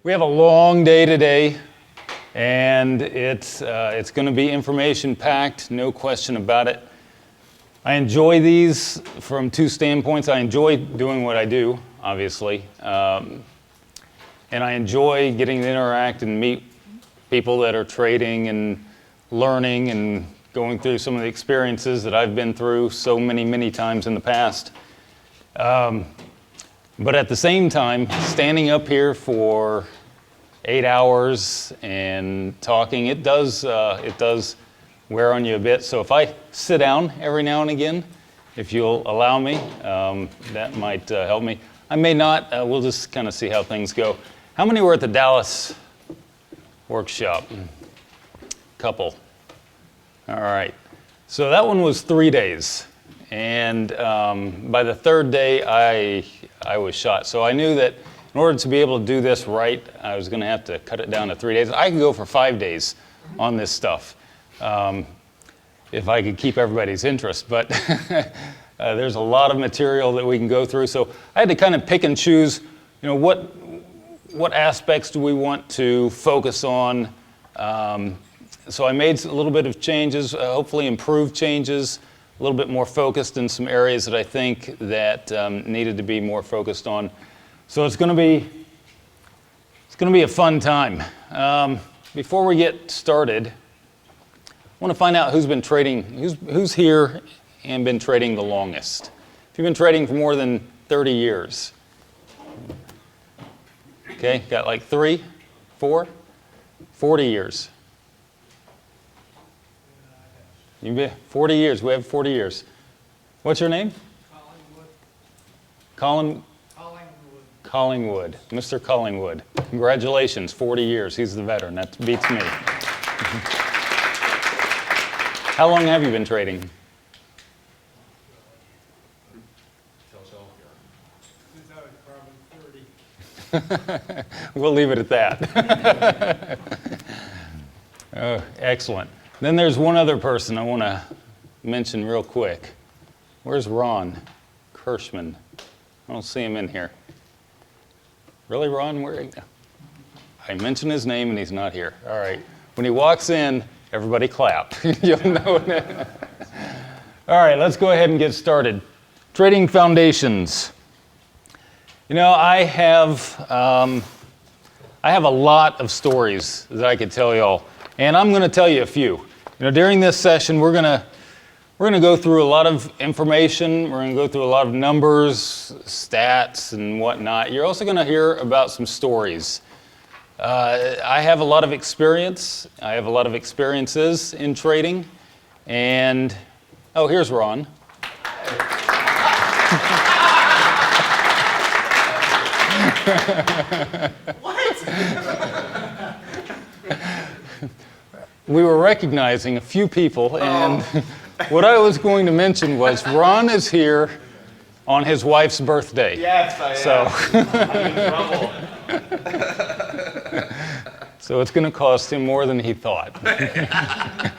We have a long day today, and it's going to be information-packed, no question about it. I enjoy these from two standpoints. I enjoy doing what I do, obviously, and I enjoy getting to interact and meet people that are trading and learning and going through some of the experiences that I've been through so many times in the past. But at the same time, standing up here for 8 hours and talking, it does wear on you a bit. So if I sit down every now and again, if you'll allow me, that might help me. I may not. We'll just kind of see how things go. How many were at the Dallas workshop? Couple. All right. So that one was 3 days. And by the third day, I was shot. So I knew that in order to be able to do this right, I was going to have to cut it down to 3 days. I could go for 5 days on this stuff if I could keep everybody's interest. But there's a lot of material that we can go through. So I had to kind of pick and choose, what aspects do we want to focus on? So I made a little bit of changes, hopefully improved changes, a little bit more focused in some areas that I think that needed to be more focused on. So it's going to be a fun time. Before we get started, I want to find out who's been trading, who's here and been trading the longest. If you've been trading for more than 30 years. Okay, got like 3, 4, 40 years. You've been 40 years. We have 40 years. What's your name? Collingwood. Collingwood. Mr. Collingwood. Congratulations, 40 years. He's the veteran. That beats me. How long have you been trading? Since I was probably 30. We'll leave it at that. Oh, excellent. Then there's one other person I want to mention real quick. Where's Ron Kirschman? I don't see him in here. Really, Ron? I mentioned his name and he's not here. All right. When he walks in, everybody clap. You'll know it. All right, let's go ahead and get started. Trading foundations. I have a lot of stories that I could tell y'all, and I'm going to tell you a few. During this session, we're going to go through a lot of information. We're going to go through a lot of numbers, stats, and whatnot. You're also going to hear about some stories. I have a lot of experience. I have a lot of experiences in trading. And, oh, here's Ron. What? We were recognizing a few people, and what I was going to mention was Ron is here on his wife's birthday. Yes, I am. I'm in trouble. So it's going to cost him more than he thought. I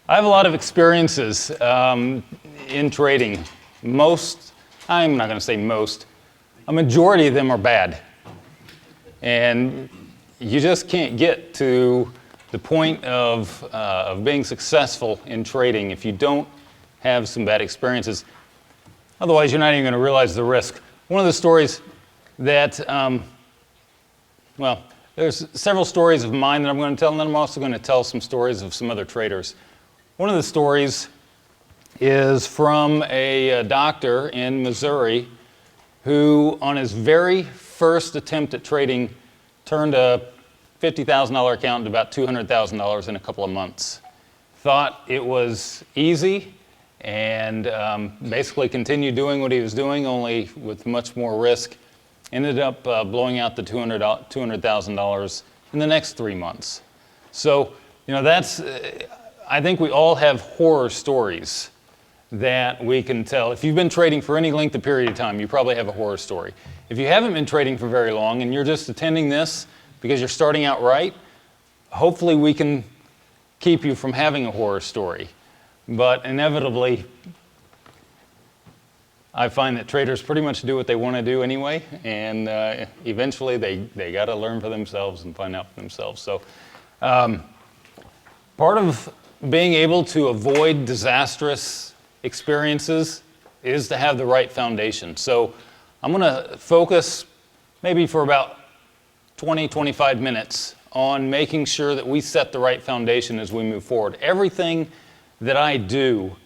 have a lot of experiences in trading. I'm not going to say most, a majority of them are bad. And you just can't get to the point of being successful in trading if you don't have some bad experiences. Otherwise, you're not even going to realize the risk. One of the stories that, there's several stories of mine that I'm going to tell, and then I'm also going to tell some stories of some other traders. One of the stories is from a doctor in Missouri who, on his very first attempt at trading, turned a $50,000 account into about $200,000 in a couple of months. Thought it was easy and basically continued doing what he was doing, only with much more risk. Ended up blowing out the $200,000 in the next 3 months. So, I think we all have horror stories that we can tell. If you've been trading for any length of period of time, you probably have a horror story. If you haven't been trading for very long and you're just attending this because you're starting out right, hopefully we can keep you from having a horror story. But inevitably, I find that traders pretty much do what they want to do anyway, and eventually they got to learn for themselves and find out for themselves. So part of being able to avoid disastrous experiences is to have the right foundation. So I'm going to focus maybe for about 20, 25 minutes on making sure that we set the right foundation as we move forward. Everything that I do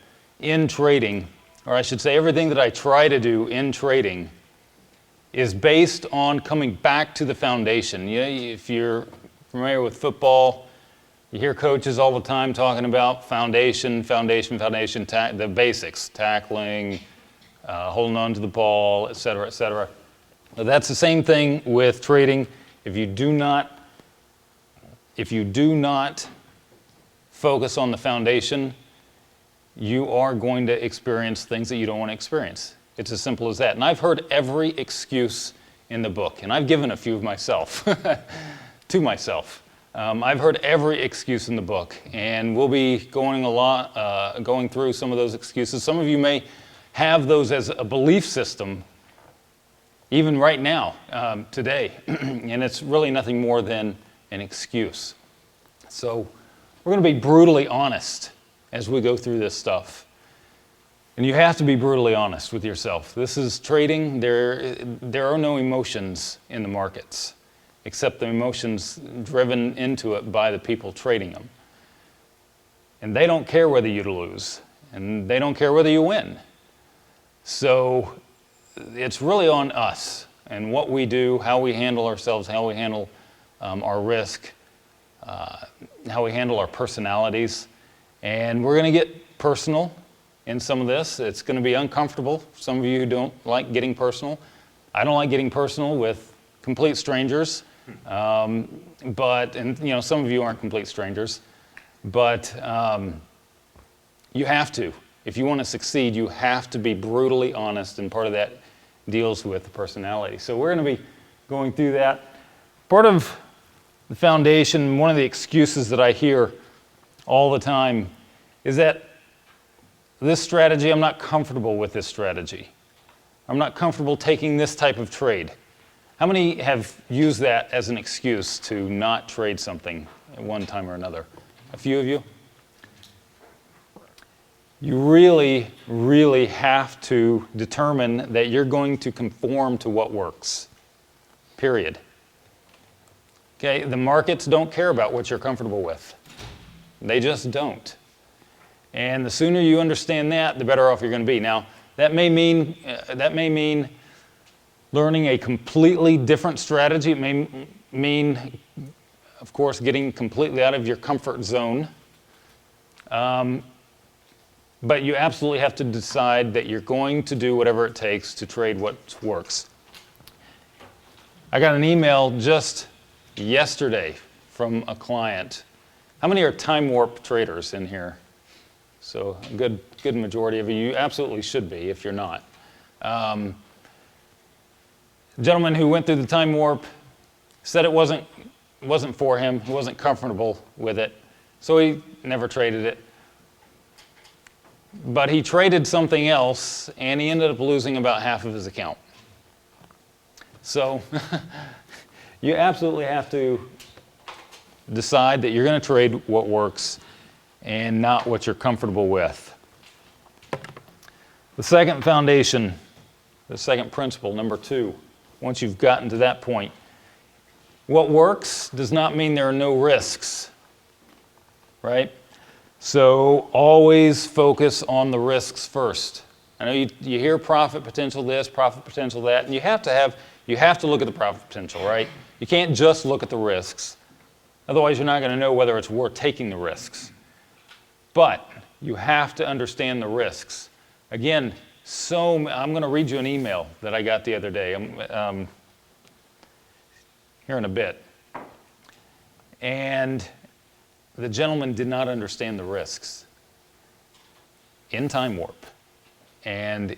in trading, or I should say everything that I try to do in trading, is based on coming back to the foundation. You know, if you're familiar with football, you hear coaches all the time talking about foundation, the basics, tackling, holding on to the ball, et cetera, et cetera. But that's the same thing with trading. If you do not focus on the foundation, you are going to experience things that you don't want to experience. It's as simple as that. And I've heard every excuse in the book, and I've given a few of myself, to myself. I've heard every excuse in the book, and we'll be going through some of those excuses. Some of you may have those as a belief system, even right now, today, and it's really nothing more than an excuse. So we're going to be brutally honest as we go through this stuff. And you have to be brutally honest with yourself. This is trading. There are no emotions in the markets, except the emotions driven into it by the people trading them. And they don't care whether you lose, and they don't care whether you win. So it's really on us and what we do, how we handle ourselves, how we handle our risk, how we handle our personalities. And we're going to get personal in some of this. It's going to be uncomfortable. Some of you who don't like getting personal. I don't like getting personal with complete strangers. And you know, some of you aren't complete strangers. But you have to. If you want to succeed, you have to be brutally honest, and part of that deals with the personality. So we're going to be going through that. Part of the foundation, one of the excuses that I hear all the time is that this strategy, I'm not comfortable with this strategy. I'm not comfortable taking this type of trade. How many have used that as an excuse to not trade something at one time or another? A few of you? You really, really have to determine that you're going to conform to what works, period. Okay, the markets don't care about what you're comfortable with. They just don't. And the sooner you understand that, the better off you're going to be. Now, that may mean learning a completely different strategy. It may mean, of course, getting completely out of your comfort zone. But you absolutely have to decide that you're going to do whatever it takes to trade what works. I got an email just yesterday from a client. How many are time warp traders in here? So a good majority of you. You absolutely should be if you're not. A gentleman who went through the time warp said it wasn't for him. He wasn't comfortable with it, so he never traded it. But he traded something else, and he ended up losing about half of his account. So you absolutely have to decide that you're going to trade what works and not what you're comfortable with. The second foundation, the second principle, number 2, once you've gotten to that point, what works does not mean there are no risks, right? So always focus on the risks first. I know you hear profit potential this, profit potential that, and you have to look at the profit potential, right? You can't just look at the risks. Otherwise, you're not going to know whether it's worth taking the risks. But you have to understand the risks. Again, I'm going to read you an email that I got the other day. Here in a bit. And the gentleman did not understand the risks in time warp. And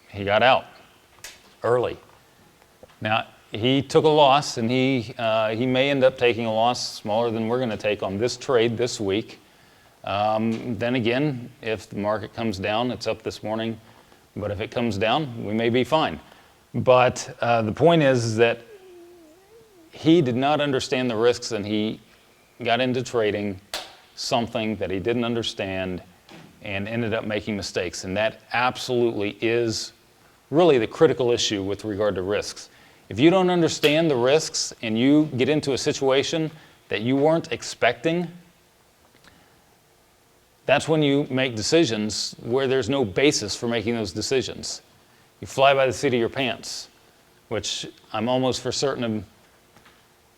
he got out early. Now, he took a loss, and he may end up taking a loss smaller than we're going to take on this trade this week. Then again, if the market comes down, it's up this morning, But if it comes down, we may be fine. But the point is that he did not understand the risks, and he got into trading something that he didn't understand and ended up making mistakes. And that absolutely is really the critical issue with regard to risks. If you don't understand the risks and you get into a situation that you weren't expecting, that's when you make decisions where there's no basis for making those decisions. You fly by the seat of your pants, which I'm almost for certain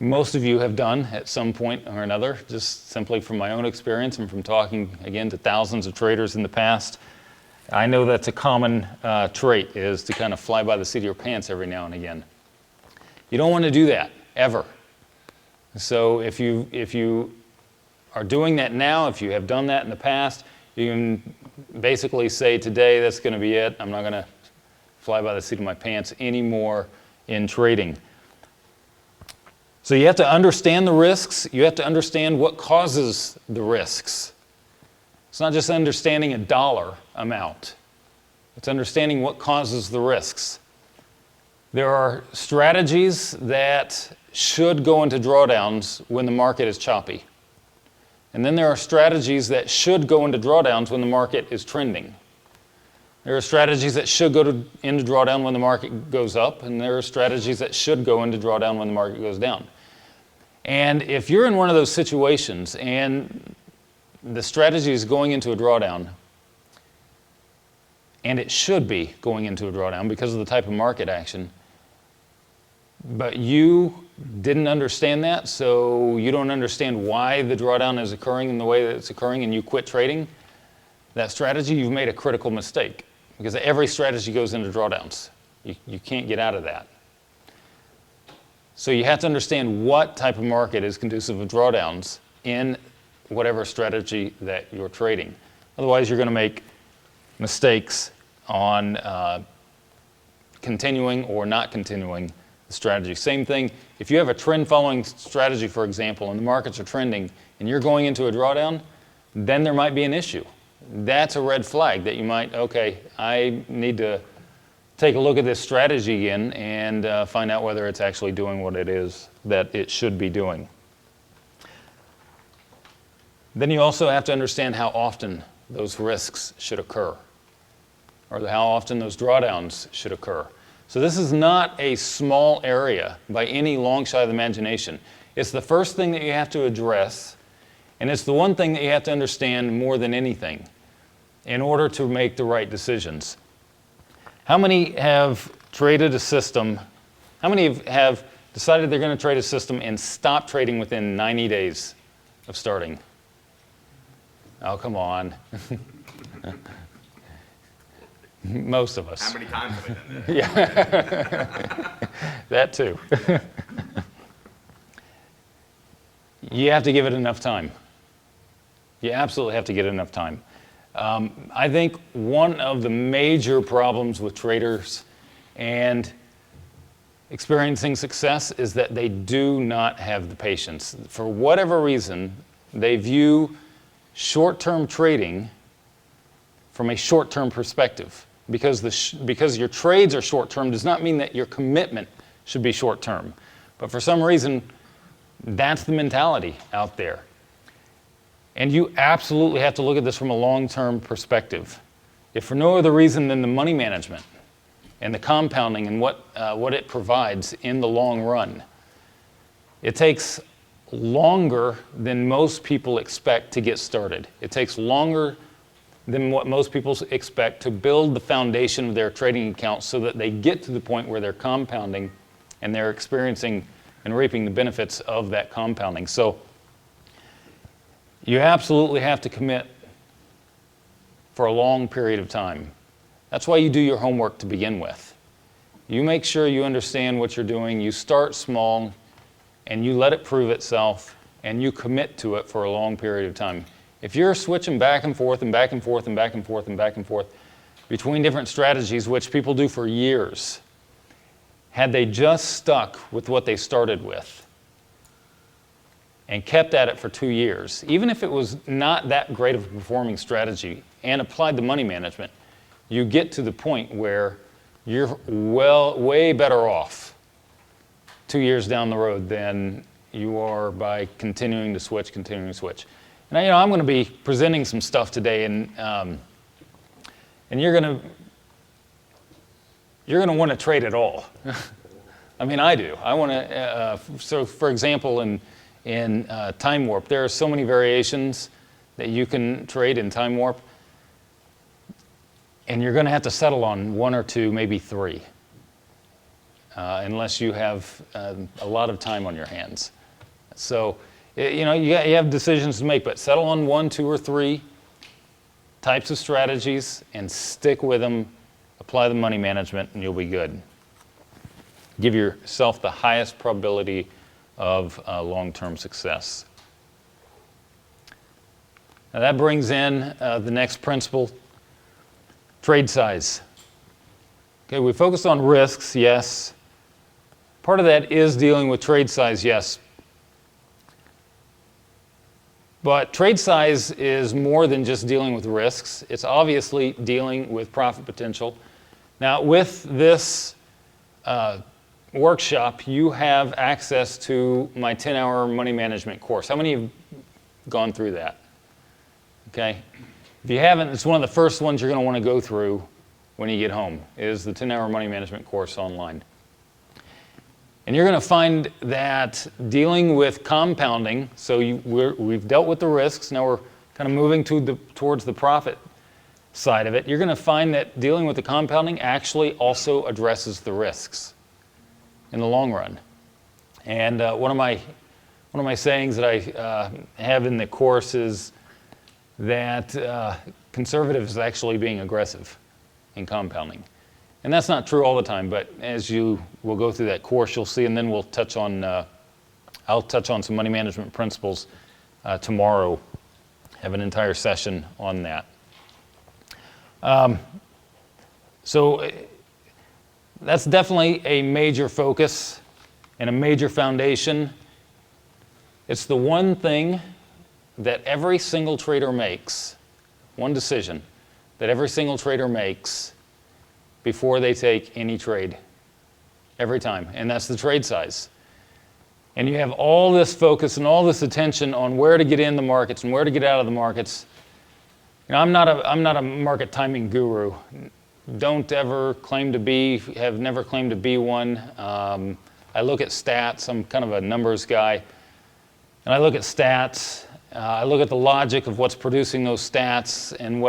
most of you have done at some point or another, just simply from my own experience and from talking, again, to thousands of traders in the past. I know that's a common trait, is to kind of fly by the seat of your pants every now and again. You don't want to do that, ever. So if you are doing that now, if you have done that in the past, you can basically say, today, that's going to be it. I'm not going to fly by the seat of my pants anymore in trading. So you have to understand the risks. You have to understand what causes the risks. It's not just understanding a dollar amount. It's understanding what causes the risks. There are strategies that should go into drawdowns when the market is choppy. And then there are strategies that should go into drawdowns when the market is trending. There are strategies that should go into drawdown when the market goes up, and there are strategies that should go into drawdown when the market goes down. And if you're in one of those situations and the strategy is going into a drawdown, and it should be going into a drawdown because of the type of market action, but you didn't understand that, so you don't understand why the drawdown is occurring in the way that it's occurring, and you quit trading that strategy, you've made a critical mistake, because every strategy goes into drawdowns. You can't get out of that. So you have to understand what type of market is conducive of drawdowns in whatever strategy that you're trading. Otherwise, you're going to make mistakes on continuing or not continuing the strategy. Same thing, if you have a trend following strategy, for example, and the markets are trending and you're going into a drawdown, then there might be an issue. That's a red flag that you might, okay, I need to take a look at this strategy again and find out whether it's actually doing what it is that it should be doing. Then you also have to understand how often those risks should occur, or how often those drawdowns should occur. So this is not a small area by any long shot of the imagination. It's the first thing that you have to address, and it's the one thing that you have to understand more than anything in order to make the right decisions. How many have traded a system? How many have decided they're going to trade a system and stop trading within 90 days of starting? Oh, come on. Most of us. How many times have I done that? Yeah, that too. You have to give it enough time. You absolutely have to give it enough time. I think one of the major problems with traders and experiencing success is that they do not have the patience. For whatever reason, they view short-term trading from a short-term perspective. Because your trades are short-term does not mean that your commitment should be short-term. But for some reason, that's the mentality out there. And you absolutely have to look at this from a long-term perspective. If for no other reason than the money management and the compounding and what it provides in the long run. It takes longer than most people expect to get started. It takes longer than what most people expect to build the foundation of their trading accounts so that they get to the point where they're compounding and they're experiencing and reaping the benefits of that compounding. So you absolutely have to commit for a long period of time. That's why you do your homework to begin with. You make sure you understand what you're doing, you start small, and you let it prove itself, and you commit to it for a long period of time. If you're switching back and forth and back and forth and back and forth and back and forth between different strategies, which people do for years, had they just stuck with what they started with and kept at it for 2 years, even if it was not that great of a performing strategy, and applied the money management, you get to the point where you're way better off 2 years down the road than you are by continuing to switch. And I'm going to be presenting some stuff today, and you're going to want to trade it all. I mean, I do. I want to. So, for example, in time warp, there are so many variations that you can trade in time warp, and you're going to have to settle on one or two, maybe three, unless you have a lot of time on your hands. So, you have decisions to make, but settle on one, two, or three types of strategies and stick with them. Apply the money management, and you'll be good. Give yourself the highest probability of long-term success. Now that brings in the next principle, trade size. Okay, we focused on risks, yes. Part of that is dealing with trade size, yes. But trade size is more than just dealing with risks. It's obviously dealing with profit potential. Now, with this workshop, you have access to my 10-hour money management course. How many have gone through that? Okay. If you haven't, it's one of the first ones you're going to want to go through when you get home, is the 10-hour money management course online. And you're going to find that dealing with compounding, so we've dealt with the risks, now we're kind of moving towards the profit side of it. You're going to find that dealing with the compounding actually also addresses the risks in the long run. And one of my sayings that I have in the course is that conservative is actually being aggressive in compounding. And that's not true all the time, but as you will go through that course, you'll see, and then we'll touch on, I'll touch on some money management principles tomorrow, have an entire session on that. So that's definitely a major focus and a major foundation. It's the one thing that every single trader makes, one decision that every single trader makes before they take any trade, every time, and that's the trade size. And you have all this focus and all this attention on where to get in the markets and where to get out of the markets. You know, I'm not a market timing guru. Don't ever claim to be, have never claimed to be one. I look at stats. I'm kind of a numbers guy. And I look at stats. I look at the logic of what's producing those stats and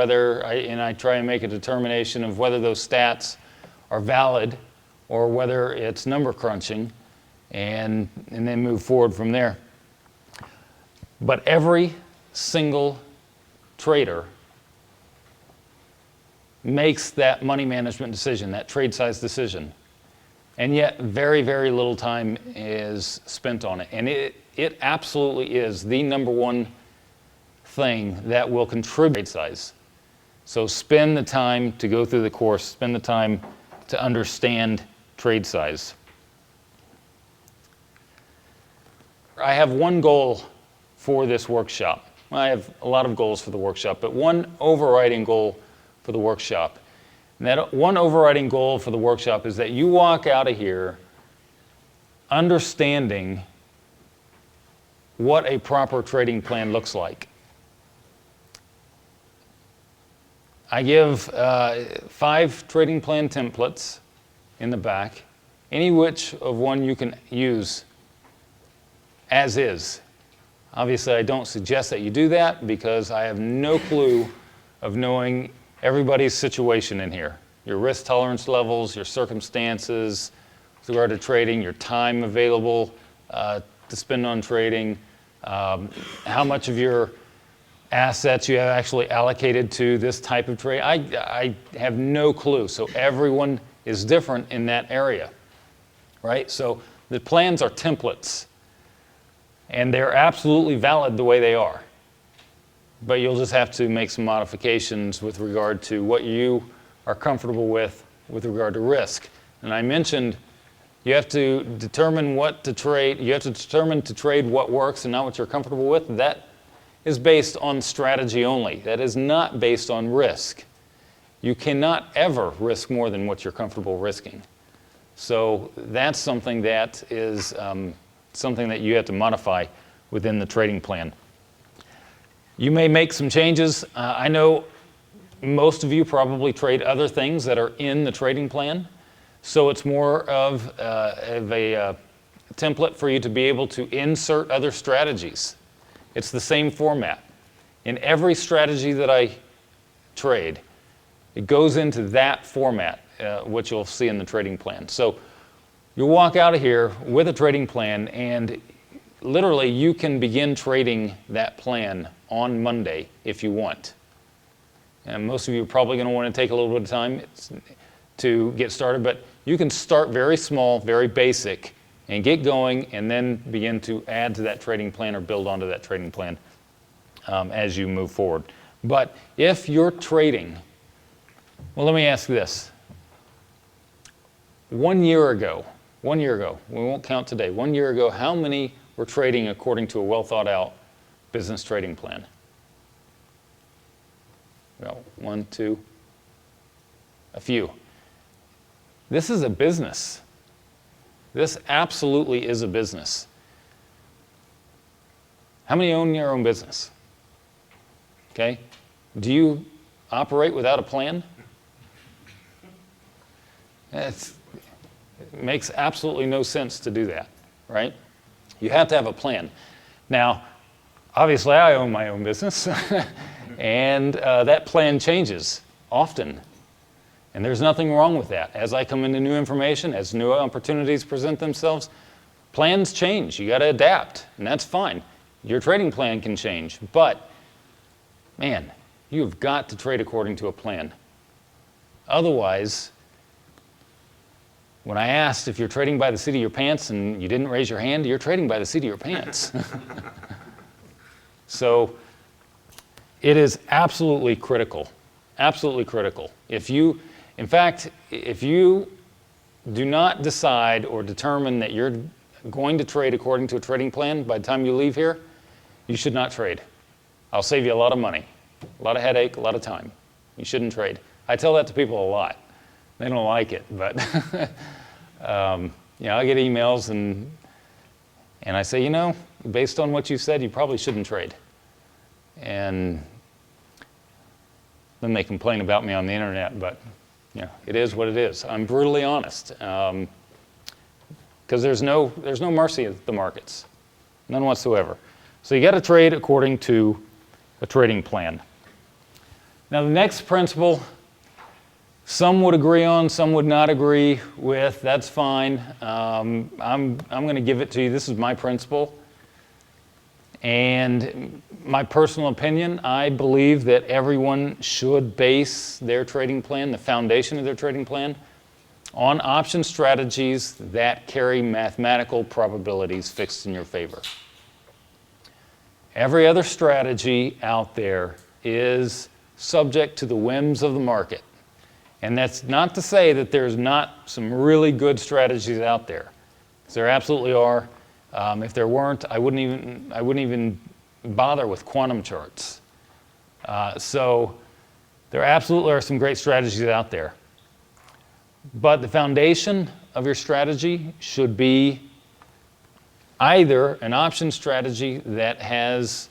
I try and make a determination of whether those stats are valid or whether it's number crunching and then move forward from there. But every single trader makes that money management decision, that trade size decision. And yet very, very little time is spent on it. And it absolutely is the number one thing that will contribute to trade size. So spend the time to go through the course, spend the time to understand trade size. I have one goal for this workshop. I have a lot of goals for the workshop, but one overriding goal for the workshop. And that one overriding goal for the workshop is that you walk out of here understanding what a proper trading plan looks like. I give 5 trading plan templates in the back, any which of one you can use as is. Obviously, I don't suggest that you do that because I have no clue of knowing everybody's situation in here. Your risk tolerance levels, your circumstances with regard to trading, your time available to spend on trading, how much of your assets you have actually allocated to this type of trade. I have no clue. So everyone is different in that area, right? So the plans are templates, and they're absolutely valid the way they are. But you'll just have to make some modifications with regard to what you are comfortable with regard to risk. And I mentioned you have to determine what to trade. You have to determine to trade what works and not what you're comfortable with. That is based on strategy only. That is not based on risk. You cannot ever risk more than what you're comfortable risking. So that's something that is something that you have to modify within the trading plan. You may make some changes. I know most of you probably trade other things that are in the trading plan. So it's more of a template for you to be able to insert other strategies. It's the same format. In every strategy that I trade, it goes into that format, which you'll see in the trading plan. So you'll walk out of here with a trading plan, and literally you can begin trading that plan on Monday if you want. And most of you are probably going to want to take a little bit of time to get started, but you can start very small, very basic, and get going, and then begin to add to that trading plan or build onto that trading plan as you move forward. But if you're trading, well, let me ask this. 1 year ago, we won't count today, 1 year ago, how many were trading according to a well thought out business trading plan? Well, 1, 2, a few. This is a business. This absolutely is a business. How many own your own business? Okay. Do you operate without a plan? It makes absolutely no sense to do that, right? You have to have a plan. Now, obviously, I own my own business, and that plan changes often. And there's nothing wrong with that. As I come into new information, as new opportunities present themselves, plans change. You got to adapt, and that's fine. Your trading plan can change, but man, you've got to trade according to a plan. Otherwise, when I asked if you're trading by the seat of your pants and you didn't raise your hand, you're trading by the seat of your pants. So it is absolutely critical, absolutely critical. In fact, if you do not decide or determine that you're going to trade according to a trading plan by the time you leave here, you should not trade. I'll save you a lot of money, a lot of headache, a lot of time. You shouldn't trade. I tell that to people a lot. They don't like it, but I get emails and I say, based on what you said, you probably shouldn't trade. And then they complain about me on the internet, but it is what it is. I'm brutally honest, because there's no mercy at the markets, none whatsoever. So you got to trade according to a trading plan. Now the next principle, some would agree on, some would not agree with. That's fine. I'm going to give it to you. This is my principle. And my personal opinion, I believe that everyone should base their trading plan, the foundation of their trading plan, on option strategies that carry mathematical probabilities fixed in your favor. Every other strategy out there is subject to the whims of the market. And that's not to say that there's not some really good strategies out there. There absolutely are. If there weren't, I wouldn't even bother with quantum charts. So there absolutely are some great strategies out there. But the foundation of your strategy should be either an option strategy that has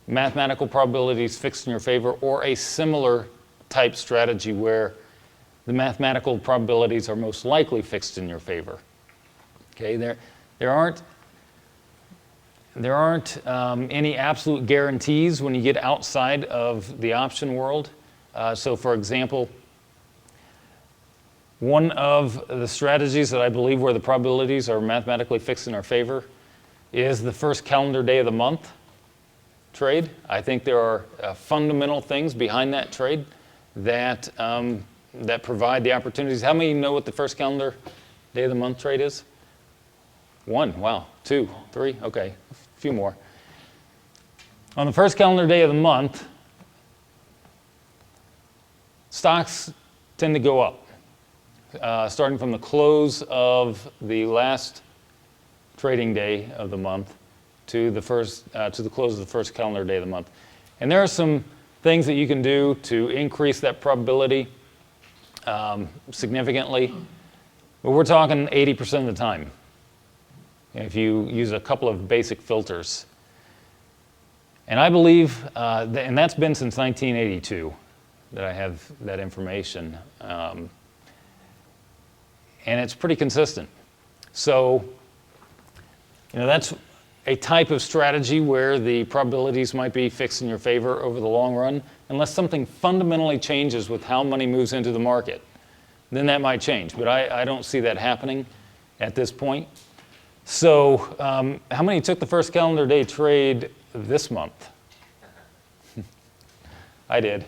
mathematical probabilities fixed in your favor, or a similar type strategy where the mathematical probabilities are most likely fixed in your favor. Okay, there aren't any absolute guarantees when you get outside of the option world. So for example, one of the strategies that I believe where the probabilities are mathematically fixed in our favor is the first calendar day of the month trade. I think there are fundamental things behind that trade that provide the opportunities. How many know what the first calendar day of the month trade is? 1, wow. 2, 3, okay, a few more. On the first calendar day of the month, stocks tend to go up, starting from the close of the last trading day of the month to the close of the first calendar day of the month. And there are some things that you can do to increase that probability significantly, but we're talking 80% of the time if you use a couple of basic filters. And I believe, and that's been since 1982 that I have that information, and it's pretty consistent. So, that's a type of strategy where the probabilities might be fixed in your favor over the long run, unless something fundamentally changes with how money moves into the market. Then that might change, but I don't see that happening at this point. So how many took the first calendar day trade this month? I did,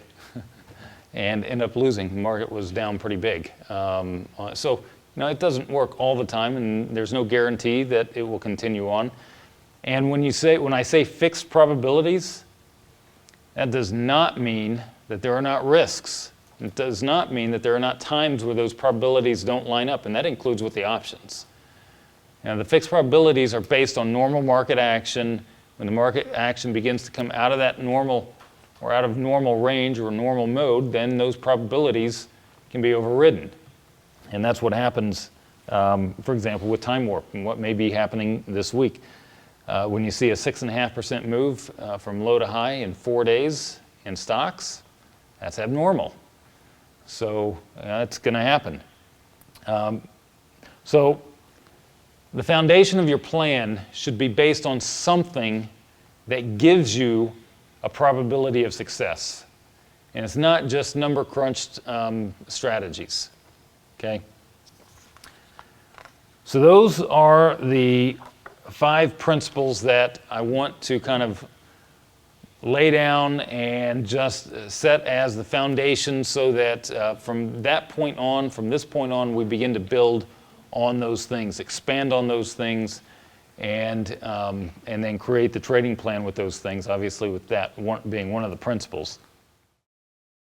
and ended up losing. The market was down pretty big. So it doesn't work all the time, and there's no guarantee that it will continue on. And when I say fixed probabilities, that does not mean that there are not risks. It does not mean that there are not times where those probabilities don't line up, and that includes with the options. The fixed probabilities are based on normal market action. When the market action begins to come out of that normal or out of normal range or normal mode, then those probabilities can be overridden. And that's what happens, for example, with time warp and what may be happening this week. When you see a 6.5% move from low to high in 4 days in stocks, that's abnormal. So that's going to happen. So the foundation of your plan should be based on something that gives you a probability of success. And it's not just number crunched strategies. Okay? So those are the 5 principles that I want to kind of lay down and just set as the foundation so that from this point on, we begin to build on those things, expand on those things, and then create the trading plan with those things, obviously with that being one of the principles.